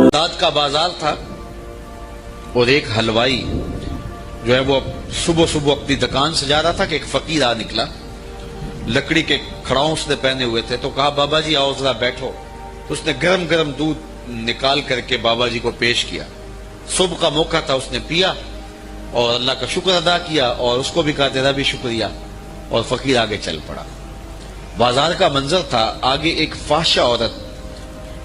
Baghdad کا بازار تھا اور ایک حلوائی جو ہے وہ صبح صبح اپنی دکان سے جا رہا تھا کہ ایک فقیر آ نکلا، لکڑی کے کھڑاؤں اس نے پہنے ہوئے تھے، تو کہا بابا جی آؤ ذرا بیٹھو. تو اس نے گرم گرم دودھ نکال کر کے بابا جی کو پیش کیا. صبح کا موقع تھا، اس نے پیا اور اللہ کا شکر ادا کیا اور اس کو بھی کہا تیرا بھی شکریہ، اور فقیر آگے چل پڑا. بازار کا منظر تھا، آگے ایک فاحشہ عورت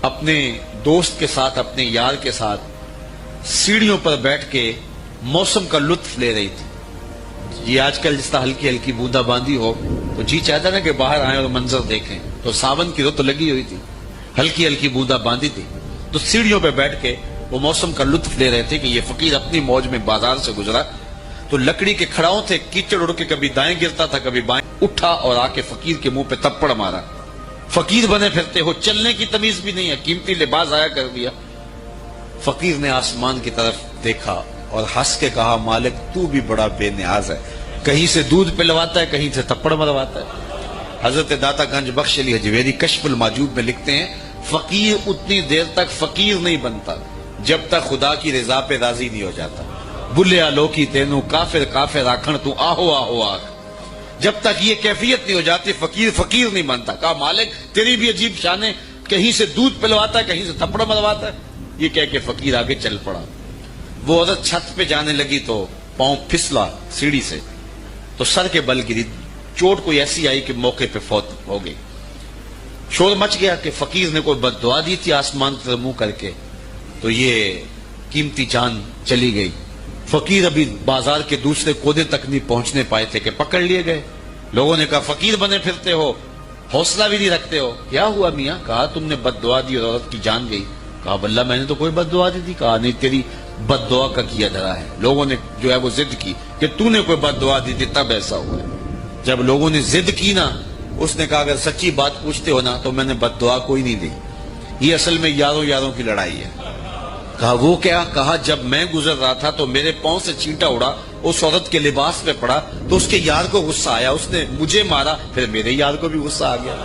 اپنے دوست کے ساتھ، اپنے یار کے ساتھ سیڑھیوں پر بیٹھ کے موسم کا لطف لے رہی تھی. یہ آج کل جس طرح ہلکی ہلکی بوندا باندی ہو تو جی چاہتا نا کہ باہر آئیں اور منظر دیکھیں، تو ساون کی رت لگی ہوئی تھی، ہلکی ہلکی بوندا باندی تھی، تو سیڑھیوں پہ بیٹھ کے وہ موسم کا لطف لے رہے تھے کہ یہ فقیر اپنی موج میں بازار سے گزرا. تو لکڑی کے کھڑاؤں تھے، کیچڑ اڑ کے کبھی دائیں گرتا تھا کبھی بائیں، اٹھا اور آ کے فقیر کے منہ پہ تپڑ مارا. فقیر بنے پھرتے ہو، چلنے کی تمیز بھی نہیں ہے، قیمتی لباس آیا کر دیا. فقیر نے آسمان کی طرف دیکھا اور ہنس کے کہا مالک تو بھی بڑا بے نیاز ہے، کہیں سے دودھ پلواتا ہے کہیں سے تپڑ مرواتا ہے. حضرت داتا گنج بخش علی حجویری کشف الماجوب میں لکھتے ہیں فقیر اتنی دیر تک فقیر نہیں بنتا جب تک خدا کی رضا پہ راضی نہیں ہو جاتا. بلیا لوکی تینوں کافر کافر آکھن تو آہو آہو آکھ، جب تک یہ کیفیت نہیں ہو جاتی فقیر فقیر نہیں بنتا. کہا مالک تیری بھی عجیب شان ہے، کہیں سے دودھ پلواتا ہے کہیں سے تھپڑ مرواتا ہے. یہ کہہ کے فقیر آگے چل پڑا. وہ عورت چھت پہ جانے لگی تو پاؤں پھسلا سیڑھی سے تو سر کے بل گری، چوٹ کوئی ایسی آئی کہ موقع پہ فوت ہو گئی. شور مچ گیا کہ فقیر نے کوئی بد دعا دی تھی آسمان کی طرف منہ کر کے، تو یہ قیمتی جان چلی گئی. فقیر ابھی بازار کے دوسرے کودے تک نہیں پہنچنے پائے تھے کہ پکڑ لیے گئے. لوگوں نے کہا فقیر بنے پھرتے ہو، حوصلہ بھی نہیں رکھتے ہو، کیا ہوا میاں؟ کہا تم نے بد دعا دی اور عورت کی جان گئی. کہا واللہ میں نے تو کوئی بد دعا دی تھی. کہا نہیں، تیری بد دعا کا کیا دھرا ہے. لوگوں نے جو ہے وہ ضد کی کہ تو نے کوئی بد دعا دی تھی تب ایسا ہوا ہے. جب لوگوں نے ضد کی نا، اس نے کہا اگر سچی بات پوچھتے ہو نا تو میں نے بد دعا کوئی نہیں دی، یہ اصل میں یاروں یاروں کی لڑائی ہے. کہا وہ کیا؟ کہا جب میں گزر رہا تھا تو میرے پاؤں سے چینٹا اڑا، اس عورت کے لباس پہ پڑا تو اس کے یار کو غصہ آیا، اس نے مجھے مارا، پھر میرے یار کو بھی غصہ آ گیا.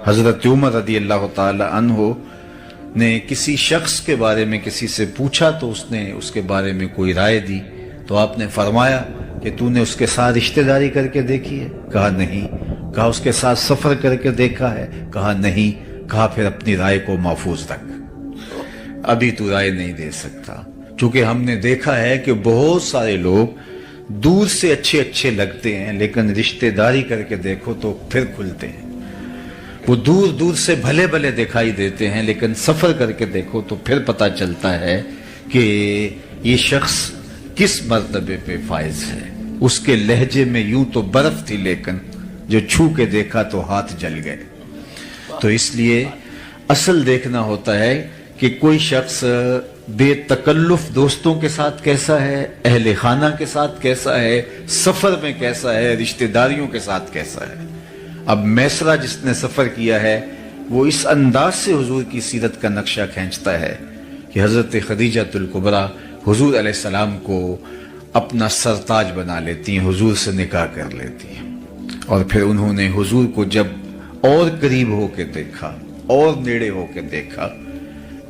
حضرت عمر رضی اللہ تعالی عنہ نے کسی شخص کے بارے میں کسی سے پوچھا تو اس نے اس کے بارے میں کوئی رائے دی، تو آپ نے فرمایا کہ تو نے اس کے ساتھ رشتہ داری کر کے دیکھی ہے؟ کہا نہیں. کہا اس کے ساتھ سفر کر کے دیکھا ہے؟ کہا نہیں. کہا پھر اپنی رائے کو محفوظ رکھ، ابھی تو رائے نہیں دے سکتا. چونکہ ہم نے دیکھا ہے کہ بہت سارے لوگ دور سے اچھے اچھے لگتے ہیں لیکن رشتہ داری کر کے دیکھو تو پھر کھلتے ہیں. وہ دور دور سے بھلے بھلے دکھائی دیتے ہیں لیکن سفر کر کے دیکھو تو پھر پتہ چلتا ہے کہ یہ شخص کس مرتبے پہ فائز ہے. اس کے لہجے میں یوں تو برف تھی لیکن جو چھو کے دیکھا تو ہاتھ جل گئے. تو اس لیے اصل دیکھنا ہوتا ہے کہ کوئی شخص بے تکلف دوستوں کے ساتھ کیسا ہے، اہل خانہ کے ساتھ کیسا ہے، سفر میں کیسا ہے، رشتہ داریوں کے ساتھ کیسا ہے. اب میسرہ جس نے سفر کیا ہے وہ اس انداز سے حضور کی سیرت کا نقشہ کھینچتا ہے کہ حضرت خدیجہ الکبریٰ حضور علیہ السلام کو اپنا سرتاج بنا لیتی ہیں، حضور سے نکاح کر لیتی ہیں. اور پھر انہوں نے حضور کو جب اور قریب ہو کے دیکھا اور نیڑے ہو کے دیکھا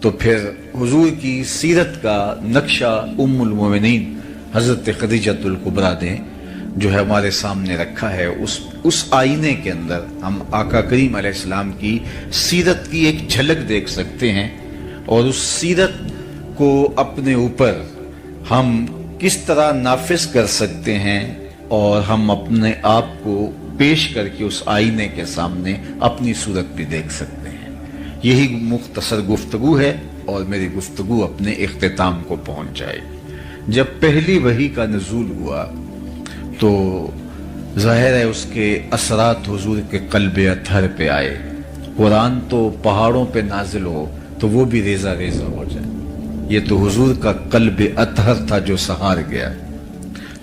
تو پھر حضور کی سیرت کا نقشہ ام المومنین حضرت خدیجہ الکبریٰ نے جو ہے ہمارے سامنے رکھا ہے. اس آئینے کے اندر ہم آقا کریم علیہ السلام کی سیرت کی ایک جھلک دیکھ سکتے ہیں اور اس سیرت کو اپنے اوپر ہم کس طرح نافذ کر سکتے ہیں اور ہم اپنے آپ کو پیش کر کے اس آئینے کے سامنے اپنی صورت بھی دیکھ سکتے ہیں. یہی مختصر گفتگو ہے اور میری گفتگو اپنے اختتام کو پہنچ جائے. جب پہلی وحی کا نزول ہوا تو ظاہر ہے اس کے اثرات حضور کے قلب اطہر پہ آئے. قرآن تو پہاڑوں پہ نازل ہو تو وہ بھی ریزہ ریزہ ہو جائے. یہ تو حضور کا قلب اطہر تھا جو سہار گیا.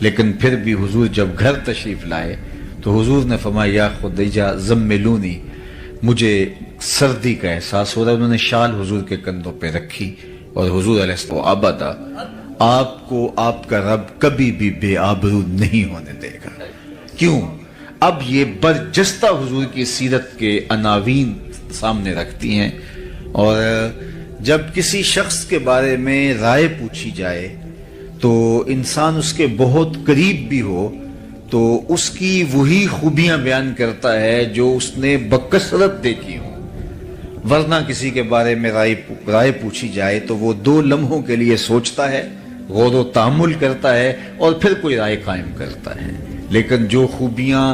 لیکن پھر بھی حضور جب گھر تشریف لائے تو حضور نے فرمایا یا خدیجہ زملونی، مجھے سردی کا احساس ہو رہا ہے. انہوں نے شال حضور کے کندھوں پہ رکھی اور حضور علیہ السلام ابدا آپ کو آپ کا رب کبھی بھی بے آبرو نہیں ہونے دے گا. کیوں؟ اب یہ برجستہ حضور کی سیرت کے عناوین سامنے رکھتی ہیں، اور جب کسی شخص کے بارے میں رائے پوچھی جائے تو انسان اس کے بہت قریب بھی ہو تو اس کی وہی خوبیاں بیان کرتا ہے جو اس نے بکثرت دیکھی ہو، ورنہ کسی کے بارے میں رائے پوچھی جائے تو وہ 2 لمحوں کے لیے سوچتا ہے، غور و تأمل کرتا ہے اور پھر کوئی رائے قائم کرتا ہے، لیکن جو خوبیاں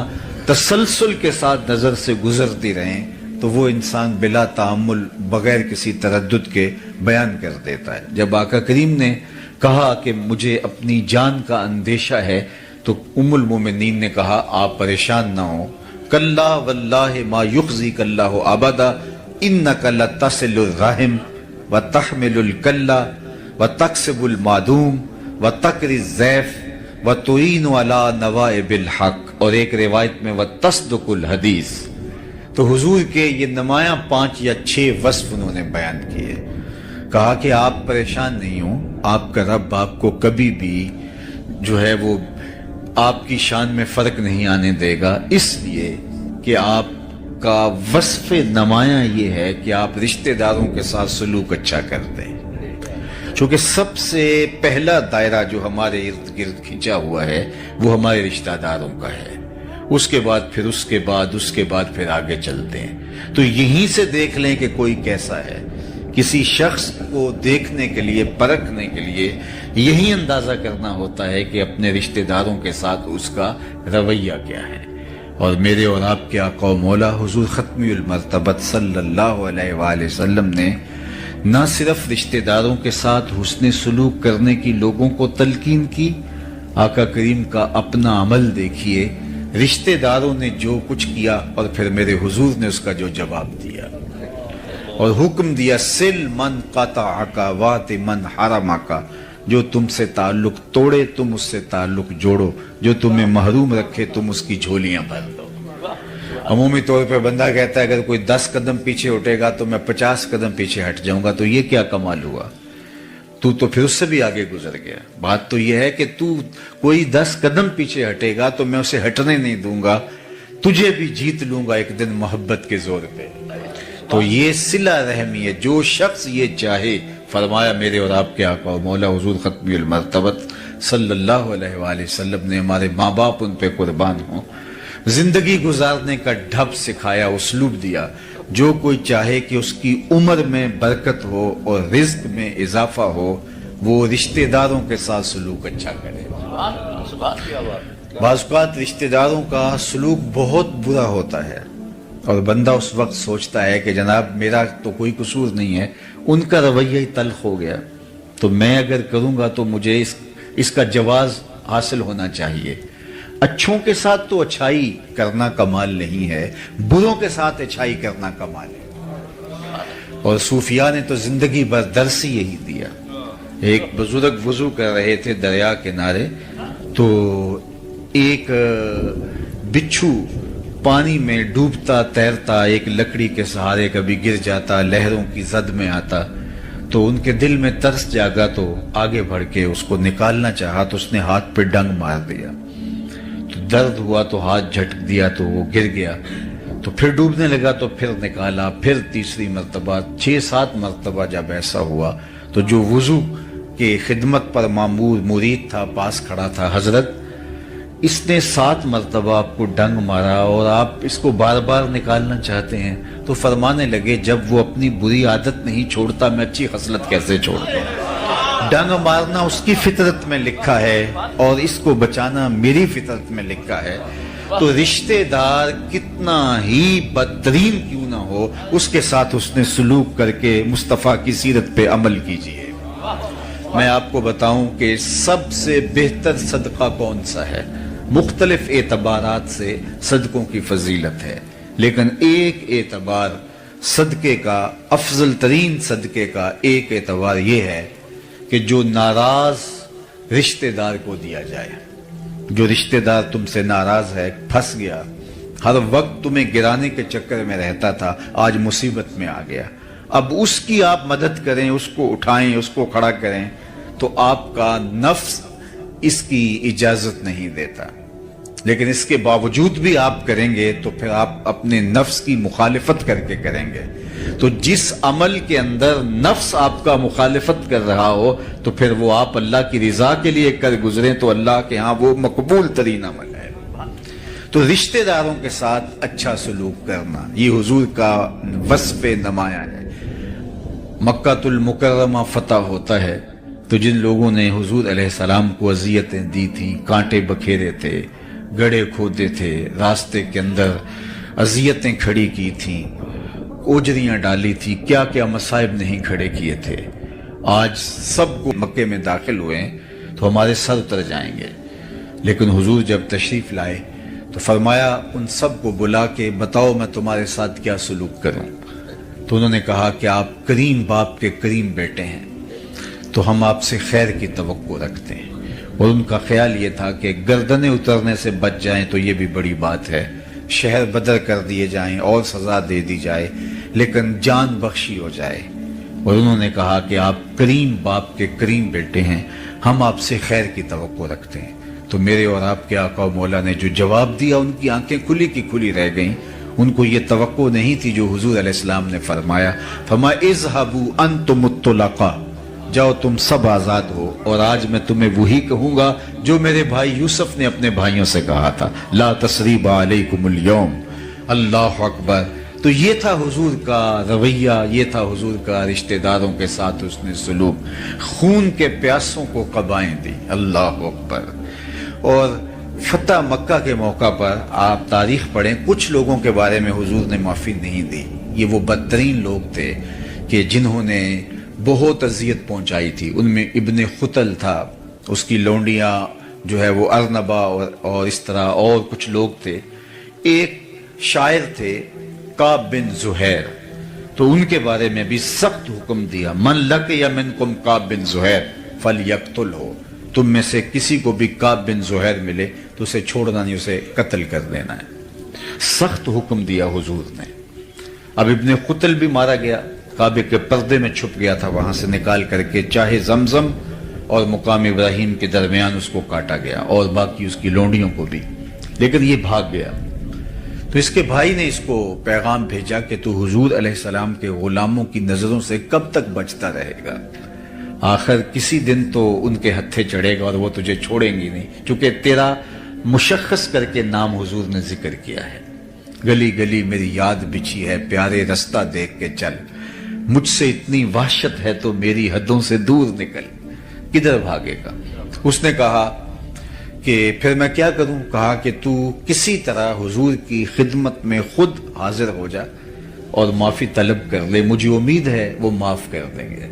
تسلسل کے ساتھ نظر سے گزرتی رہیں تو وہ انسان بلا تأمل بغیر کسی تردد کے بیان کر دیتا ہے۔ جب آقا کریم نے کہا کہ مجھے اپنی جان کا اندیشہ ہے تو ام المومنین نے کہا آپ پریشان نہ ہو، کلا واللہ ما یخزیک اللہ ابدا انک لتصل الرحم وتحمل الکلا وتکسب المعدوم وتقری الضیف وتعین علی نوائب الحق، اور ایک روایت میں وتصدق الحدیث۔ تو حضور کے یہ نمایاں 5 یا 6 وصف انہوں نے بیان کیے، کہا کہ آپ پریشان نہیں ہوں، آپ کا رب آپ کو کبھی بھی جو ہے وہ آپ کی شان میں فرق نہیں آنے دے گا، اس لیے کہ آپ کا وصف نمایاں یہ ہے کہ آپ رشتہ داروں کے ساتھ سلوک اچھا کرتے ہیں، چونکہ سب سے پہلا دائرہ جو ہمارے ارد گرد کھینچا ہوا ہے وہ ہمارے رشتہ داروں کا ہے، اس کے بعد پھر آگے چلتے ہیں۔ تو یہیں سے دیکھ لیں کہ کوئی کیسا ہے، کسی شخص کو دیکھنے کے لیے، پرکھنے کے لیے یہی اندازہ کرنا ہوتا ہے کہ اپنے رشتہ داروں کے ساتھ اس کا رویہ کیا ہے۔ اور میرے اور آپ کے آقا و مولا حضور ختمی المرتبت صلی اللہ علیہ وآلہ وسلم نے نہ صرف رشتہ داروں کے ساتھ حسن سلوک کرنے کی لوگوں کو تلقین کی، آقا کریم کا اپنا عمل دیکھیے، رشتہ داروں نے جو کچھ کیا اور پھر میرے حضور نے اس کا جو جواب دیا اور حکم دیا، سل من قطعک وات من حرمک، جو تم سے تعلق توڑے تم اس سے تعلق جوڑو، جو تمہیں محروم رکھے تم اس کی جھولیاں بھر دو۔ عمومی طور پہ بندہ کہتا ہے اگر کوئی 10 قدم پیچھے اٹھے گا تو میں 50 قدم پیچھے ہٹ جاؤں گا، تو یہ کیا کمال ہوا؟ تو پھر اس سے بھی آگے گزر گیا۔ بات تو یہ ہے کہ تو کوئی 10 قدم پیچھے ہٹے گا تو میں اسے ہٹنے نہیں دوں گا، تجھے بھی جیت لوں گا ایک دن محبت کے زور پہ۔ تو یہ صلہ رحمی ہے، جو شخص یہ چاہے، فرمایا میرے اور آپ کے آقا و مولا حضور ختمی المرتبت صلی اللہ علیہ وآلہ وسلم نے، ہمارے ماں باپ ان پہ قربان ہوں، زندگی گزارنے کا ڈھب سکھایا، اسلوب دیا، جو کوئی چاہے کہ اس کی عمر میں برکت ہو اور رزق میں اضافہ ہو، وہ رشتہ داروں کے ساتھ سلوک اچھا کرے۔ بعض اوقات رشتہ داروں کا سلوک بہت برا ہوتا ہے اور بندہ اس وقت سوچتا ہے کہ جناب میرا تو کوئی قصور نہیں ہے، ان کا رویہ ہی تلخ ہو گیا، تو میں اگر کروں گا تو مجھے اس کا جواز حاصل ہونا چاہیے۔ اچھوں کے ساتھ تو اچھائی کرنا کمال نہیں ہے، بروں کے ساتھ اچھائی کرنا کمال ہے۔ اور صوفیاء نے تو زندگی بھر درس ہی یہی دیا۔ ایک بزرگ وضو کر رہے تھے دریا کنارے، تو ایک بچھو پانی میں ڈوبتا تیرتا ایک لکڑی کے سہارے کبھی گر جاتا، لہروں کی زد میں آتا، تو ان کے دل میں ترس جاگا، تو آگے بڑھ کے اس کو نکالنا چاہا تو اس نے ہاتھ پہ ڈنگ مار دیا، تو درد ہوا تو ہاتھ جھٹک دیا تو وہ گر گیا، تو پھر ڈوبنے لگا تو پھر نکالا، پھر تیسری مرتبہ، 6-7 مرتبہ جب ایسا ہوا تو جو وضو کے خدمت پر معمور مرید تھا پاس کھڑا تھا، حضرت اس نے 7 مرتبہ آپ کو ڈنگ مارا اور آپ اس کو بار بار نکالنا چاہتے ہیں، تو فرمانے لگے جب وہ اپنی بری عادت نہیں چھوڑتا میں اچھی خصلت کیسے چھوڑ دوں؟ ڈنگ مارنا اس کی فطرت میں لکھا ہے اور اس کو بچانا میری فطرت میں لکھا ہے، تو رشتہ دار کتنا ہی بدترین کیوں نہ ہو اس کے ساتھ اس نے سلوک کر کے مصطفیٰ کی سیرت پہ عمل کیجئے۔ میں آپ کو بتاؤں کہ سب سے بہتر صدقہ کون سا ہے؟ مختلف اعتبارات سے صدقوں کی فضیلت ہے، لیکن ایک اعتبار صدقے کا، افضل ترین صدقے کا ایک اعتبار یہ ہے کہ جو ناراض رشتہ دار کو دیا جائے۔ جو رشتہ دار تم سے ناراض ہے، پھنس گیا، ہر وقت تمہیں گرانے کے چکر میں رہتا تھا، آج مصیبت میں آ گیا، اب اس کی آپ مدد کریں، اس کو اٹھائیں، اس کو کھڑا کریں، تو آپ کا نفس اس کی اجازت نہیں دیتا۔ لیکن اس کے باوجود بھی آپ کریں گے تو پھر آپ اپنے نفس کی مخالفت کر کے کریں گے. تو جس عمل کے اندر نفس آپ کا مخالفت کر رہا ہو تو پھر وہ آپ اللہ کی رضا کے لیے کر گزریں تو اللہ کے ہاں وہ مقبول ترین عمل ہے. تو رشتہ داروں کے ساتھ اچھا سلوک کرنا یہ حضور کا وصف نمایاں ہے. مکہ المکرمہ فتح ہوتا ہے تو جن لوگوں نے حضور علیہ السلام کو اذیتیں دی تھیں، کانٹے بکھیرے تھے، گڑھے کھودے تھے، راستے کے اندر اذیتیں کھڑی کی تھیں، اوجریاں ڈالی تھی، کیا کیا مصائب نہیں کھڑے کیے تھے، آج سب کو مکے میں داخل ہوئے ہیں تو ہمارے سر اتر جائیں گے. لیکن حضور جب تشریف لائے تو فرمایا ان سب کو بلا کے بتاؤ میں تمہارے ساتھ کیا سلوک کروں. تو انہوں نے کہا کہ آپ کریم باپ کے کریم بیٹے ہیں تو ہم آپ سے خیر کی توقع رکھتے ہیں. اور ان کا خیال یہ تھا کہ گردنیں اترنے سے بچ جائیں تو یہ بھی بڑی بات ہے، شہر بدر کر دیے جائیں اور سزا دے دی جائے لیکن جان بخشی ہو جائے. اور انہوں نے کہا کہ آپ کریم باپ کے کریم بیٹے ہیں، ہم آپ سے خیر کی توقع رکھتے ہیں. تو میرے اور آپ کے آقا و مولا نے جو جواب دیا ان کی آنکھیں کھلی کی کھلی رہ گئیں. ان کو یہ توقع نہیں تھی جو حضور علیہ السلام نے فرمایا اذهبوا انتم الطلقاء، جاؤ تم سب آزاد ہو. اور آج میں تمہیں وہی کہوں گا جو میرے بھائی یوسف نے اپنے بھائیوں سے کہا تھا، لا تثریب علیکم اليوم. اللہ اکبر. تو یہ تھا حضور کا رویہ، یہ تھا حضور کا رشتہ داروں کے ساتھ اس نے سلوک. خون کے پیاسوں کو قبائیں دی. اللہ اکبر. اور فتح مکہ کے موقع پر آپ تاریخ پڑھیں، کچھ لوگوں کے بارے میں حضور نے معافی نہیں دی. یہ وہ بدترین لوگ تھے کہ جنہوں نے بہت اذیت پہنچائی تھی. ان میں ابن خطل تھا، اس کی لونڈیاں جو ہے وہ ارنبا اور اس طرح اور کچھ لوگ تھے. ایک شاعر تھے کعب بن زہیر، تو ان کے بارے میں بھی سخت حکم دیا، من لقی منکم کعب بن زہیر فلیقتلہ. تم میں سے کسی کو بھی کعب بن زہیر ملے تو اسے چھوڑنا نہیں، اسے قتل کر دینا ہے. سخت حکم دیا حضور نے. اب ابن خطل بھی مارا گیا، کعبے کے پردے میں چھپ گیا تھا، وہاں سے نکال کر کے چاہے زمزم اور مقام ابراہیم کے درمیان اس کو کاٹا گیا اور باقی اس کی لونڈیوں کو بھی. لیکن یہ بھاگ گیا. تو اس کے بھائی نے اس کو پیغام بھیجا کہ تو حضور علیہ السلام کے غلاموں کی نظروں سے کب تک بچتا رہے گا؟ آخر کسی دن تو ان کے ہتھے چڑھے گا اور وہ تجھے چھوڑیں گی نہیں، چونکہ تیرا مشخص کر کے نام حضور نے ذکر کیا ہے. گلی گلی میری یاد بچھی ہے، پیارے رستہ دیکھ کے چل، مجھ سے اتنی وحشت ہے تو میری حدوں سے دور نکل. کدھر بھاگے گا؟ اس نے کہا کہ پھر میں کیا کروں؟ کہا کہ تو کسی طرح حضور کی خدمت میں خود حاضر ہو جا اور معافی طلب کر لے، مجھے امید ہے وہ معاف کر دیں گے.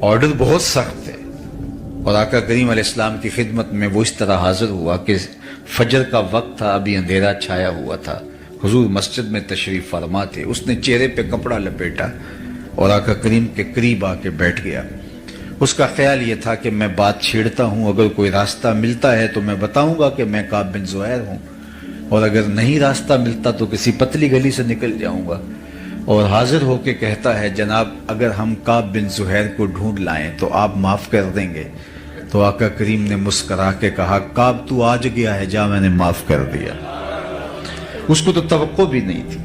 آرڈر بہت سخت ہے. اور آقا کریم علیہ السلام کی خدمت میں وہ اس طرح حاضر ہوا کہ فجر کا وقت تھا، ابھی اندھیرا چھایا ہوا تھا. حضور مسجد میں تشریف فرما تھے. اس نے چہرے پہ کپڑا لپیٹا اور آقا کریم کے قریب آ کے بیٹھ گیا. اس کا خیال یہ تھا کہ میں بات چھیڑتا ہوں، اگر کوئی راستہ ملتا ہے تو میں بتاؤں گا کہ میں کعب بن زہیر ہوں، اور اگر نہیں راستہ ملتا تو کسی پتلی گلی سے نکل جاؤں گا. اور حاضر ہو کے کہتا ہے جناب اگر ہم کعب بن زہیر کو ڈھونڈ لائیں تو آپ معاف کر دیں گے؟ تو آقا کریم نے مسکرا کے کہا کعب تو آج گیا ہے، جا میں نے معاف کر دیا. اس کو تو توقع بھی نہیں تھی.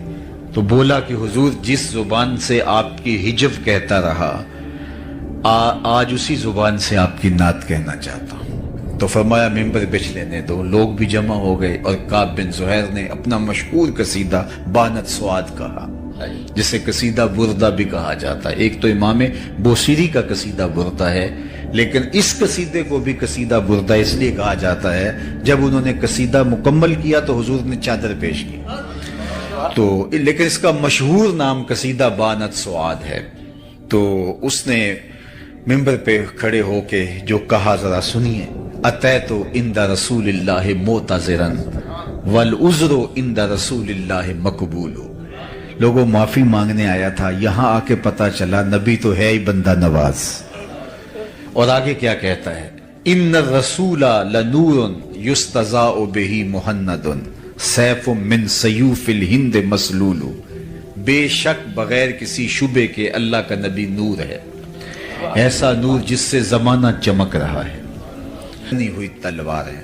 تو بولا کہ حضور جس زبان سے آپ کی ہجو کہتا رہا آج اسی زبان سے آپ کی نعت کہنا چاہتا ہوں. تو فرمایا ممبر بچھ لینے دو. لوگ بھی جمع ہو گئے اور کعب بن زہیر نے اپنا مشہور قصیدہ بانت سعاد کہا، جسے قصیدہ بردہ بھی کہا جاتا ہے. ایک تو امام بوصیری کا قصیدہ بردہ ہے، لیکن اس قصیدے کو بھی قصیدہ بردہ اس لیے کہا جاتا ہے جب انہوں نے قصیدہ مکمل کیا تو حضور نے چادر پیش کی. تو لیکن اس کا مشہور نام قصیدہ بانت سعاد ہے. تو اس نے ممبر پہ کھڑے ہو کے جو کہا ذرا سنیے. اتیت عند رسول اللہ معتذرا والعذر عند رسول اللہ مقبول. لوگوں معافی مانگنے آیا تھا، یہاں آ کے پتا چلا نبی تو ہے ہی بندہ نواز. اور آگے کیا کہتا ہے؟ ان الرسول لنور یستضاء بہ مہند سیف من سیوف الہند مسلول. بے شک بغیر کسی شبے کے اللہ کا نبی نور ہے، ایسا نور جس سے زمانہ چمک رہا ہے. نہیں ہوئی تلوار ہے،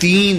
3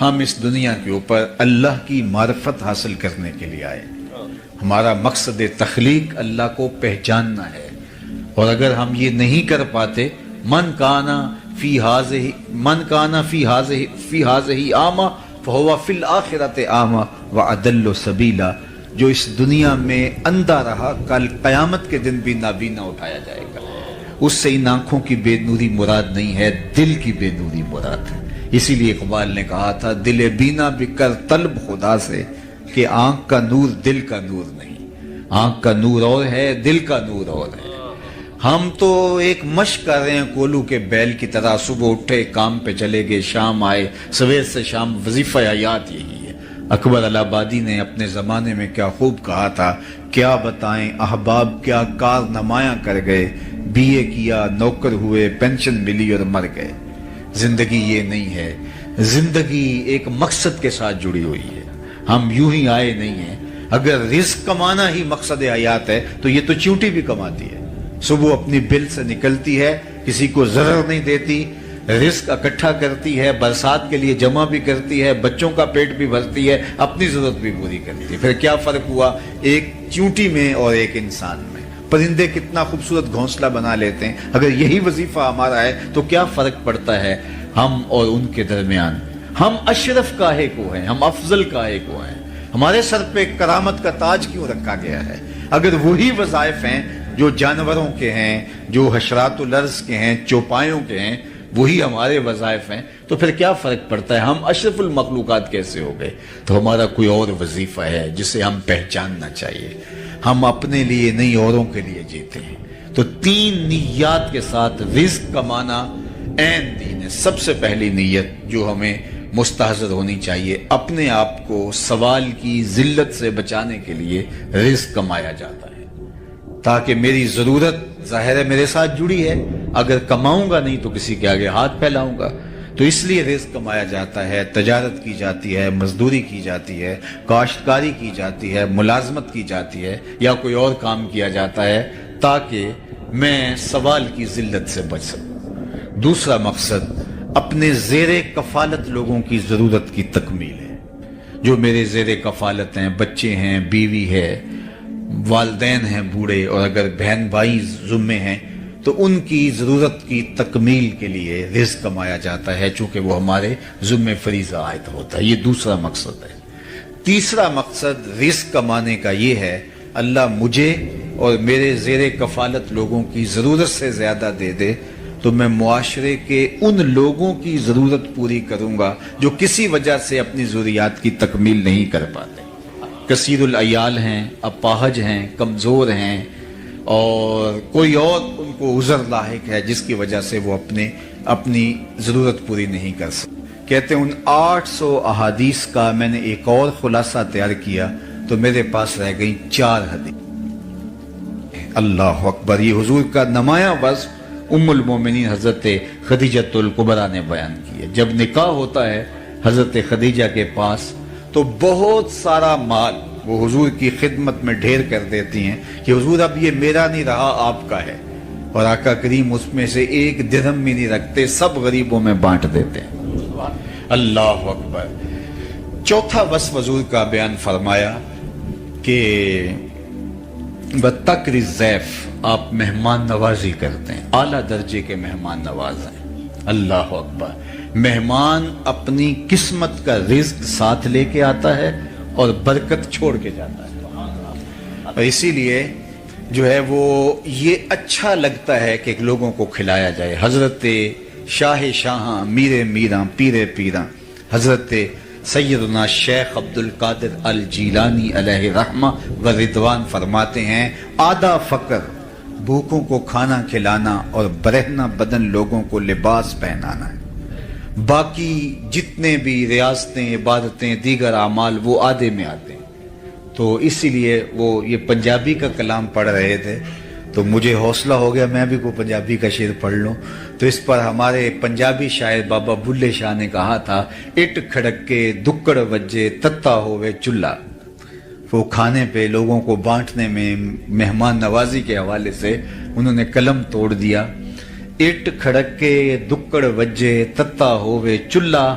ہم اس دنیا کے اوپر اللہ کی معرفت حاصل کرنے کے لیے آئے. ہمارا مقصد تخلیق اللہ کو پہچاننا ہے. اور اگر ہم یہ نہیں کر پاتے، من کانا فی ہذہ اعمی فہو فی الآخرۃ اعمی واضل سبیلا، جو اس دنیا میں اندھا رہا کل قیامت کے دن بھی نابینا اٹھایا جائے گا. اس سے ان آنکھوں کی بے نوری مراد نہیں ہے، دل کی بے نوری مراد ہے. اسی لیے اقبال نے کہا تھا، دل بینا بھی کر طلب خدا سے، کہ آنکھ کا نور دل کا نور نہیں. آنکھ کا نور اور ہے، دل کا نور اور ہے. ہم تو ایک مشق کر رہے ہیں کولو کے بیل کی طرح، صبح اٹھے کام پہ چلے گئے، شام آئے، سویر سے شام وظیفہ حیات یہی ہے. اکبر الہ آبادی نے اپنے زمانے میں کیا خوب کہا تھا، کیا بتائیں احباب کیا کار نمایاں کر گئے، بی اے کیا، نوکر ہوئے، پینشن ملی اور مر گئے. زندگی یہ نہیں ہے. زندگی ایک مقصد کے ساتھ جڑی ہوئی ہے. ہم یوں ہی آئے نہیں ہیں. اگر رزق کمانا ہی مقصد حیات ہے تو یہ تو چیونٹی بھی کماتی ہے. صبح اپنی بل سے نکلتی ہے، کسی کو ضرر نہیں دیتی، رزق اکٹھا کرتی ہے، برسات کے لیے جمع بھی کرتی ہے، بچوں کا پیٹ بھی بھرتی ہے، اپنی ضرورت بھی پوری کرتی ہے. پھر کیا فرق ہوا ایک چیونٹی میں اور ایک انسان میں؟ پرندے کتنا خوبصورت گھونسلہ بنا لیتے ہیں. اگر یہی وظیفہ ہمارا ہے تو کیا فرق پڑتا ہے ہم اور ان کے درمیان؟ ہم اشرف کاہے کو ہیں، ہم افضل کاہے کو ہیں؟ ہمارے سر پہ کرامت کا تاج کیوں رکھا گیا ہے؟ اگر وہی وظائف ہیں جو جانوروں کے ہیں، جو حشرات الارض کے ہیں، چوپایوں کے ہیں، وہی ہمارے وظائف ہیں، تو پھر کیا فرق پڑتا ہے؟ ہم اشرف المخلوقات کیسے ہو گئے؟ تو ہمارا کوئی اور وظیفہ ہے جسے ہم پہچاننا چاہیے. ہم اپنے لیے نہیں، اوروں کے لیے جیتے ہیں. تو 3 نیات کے ساتھ رزق کمانا عین دین ہے. سب سے پہلی نیت جو ہمیں مستحضر ہونی چاہیے، اپنے آپ کو سوال کی ذلت سے بچانے کے لیے رزق کمایا جاتا ہے، تاکہ میری ضرورت ظاہر ہے میرے ساتھ جڑی ہے. اگر کماؤں گا نہیں تو کسی کے آگے ہاتھ پھیلاؤں گا. تو اس لیے رزق کمایا جاتا ہے، تجارت کی جاتی ہے، مزدوری کی جاتی ہے، کاشتکاری کی جاتی ہے، ملازمت کی جاتی ہے، یا کوئی اور کام کیا جاتا ہے تاکہ میں سوال کی ذلت سے بچ سکوں. دوسرا مقصد اپنے زیر کفالت لوگوں کی ضرورت کی تکمیل ہے. جو میرے زیر کفالت ہیں، بچے ہیں، بیوی ہے، والدین ہیں بوڑھے، اور اگر بہن بھائی ذمے ہیں تو ان کی ضرورت کی تکمیل کے لیے رزق کمایا جاتا ہے، چونکہ وہ ہمارے ذمے فریضہ عائد ہوتا ہے. یہ دوسرا مقصد ہے. تیسرا مقصد رزق کمانے کا یہ ہے، اللہ مجھے اور میرے زیر کفالت لوگوں کی ضرورت سے زیادہ دے دے تو میں معاشرے کے ان لوگوں کی ضرورت پوری کروں گا جو کسی وجہ سے اپنی ضروریات کی تکمیل نہیں کر پاتے. کثیر العیال ہیں، اپاہج ہیں، کمزور ہیں، اور کوئی اور ان کو عذر لاحق ہے جس کی وجہ سے وہ اپنی ضرورت پوری نہیں کر سکتے. کہتے ہیں ان 800 احادیث کا میں نے ایک اور خلاصہ تیار کیا تو میرے پاس رہ گئی 4 حدیث. اللہ اکبر. یہ حضور کا نمایاں وصف ام المومنین حضرت خدیجہ الکبریٰ نے بیان کی ہے. جب نکاح ہوتا ہے حضرت خدیجہ کے پاس تو بہت سارا مال وہ حضور کی خدمت میں ڈھیر کر دیتی ہیں کہ حضور اب یہ میرا نہیں رہا، آپ کا ہے. اور آقا کریم اس میں سے 1 درہم بھی نہیں رکھتے، سب غریبوں میں بانٹ دیتے ہیں. اللہ اکبر. چوتھا وصف حضور کا بیان فرمایا کہ بتکر الضیف، آپ مہمان نوازی کرتے ہیں، اعلیٰ درجے کے مہمان نواز ہیں. اللہ اکبر. مہمان اپنی قسمت کا رزق ساتھ لے کے آتا ہے اور برکت چھوڑ کے جاتا ہے. اور اسی لیے جو ہے وہ یہ اچھا لگتا ہے کہ لوگوں کو کھلایا جائے. حضرت شاہ شاہاں، میر میراں، پیر پیراں، حضرت سیدنا شیخ عبد القادر الجیلانی علیہ رحمہ و رضوان فرماتے ہیں، آدھا فقر بھوکوں کو کھانا کھلانا اور برہنہ بدن لوگوں کو لباس پہنانا ہے. باقی جتنے بھی ریاستیں، عبادتیں، دیگر اعمال وہ آدھے میں آتے ہیں. تو اسی لیے وہ یہ پنجابی کا کلام پڑھ رہے تھے تو مجھے حوصلہ ہو گیا میں بھی کوئی پنجابی کا شعر پڑھ لوں. تو اس پر ہمارے پنجابی شاعر بابا بلے شاہ نے کہا تھا، اٹ کھڑک کے دکڑ وجے تتا ہوئے چولہا. وہ کھانے پہ لوگوں کو بانٹنے میں مہمان نوازی کے حوالے سے انہوں نے قلم توڑ دیا. اٹ کھڑک کے دکڑ وجے تتا ہوئے چولہا،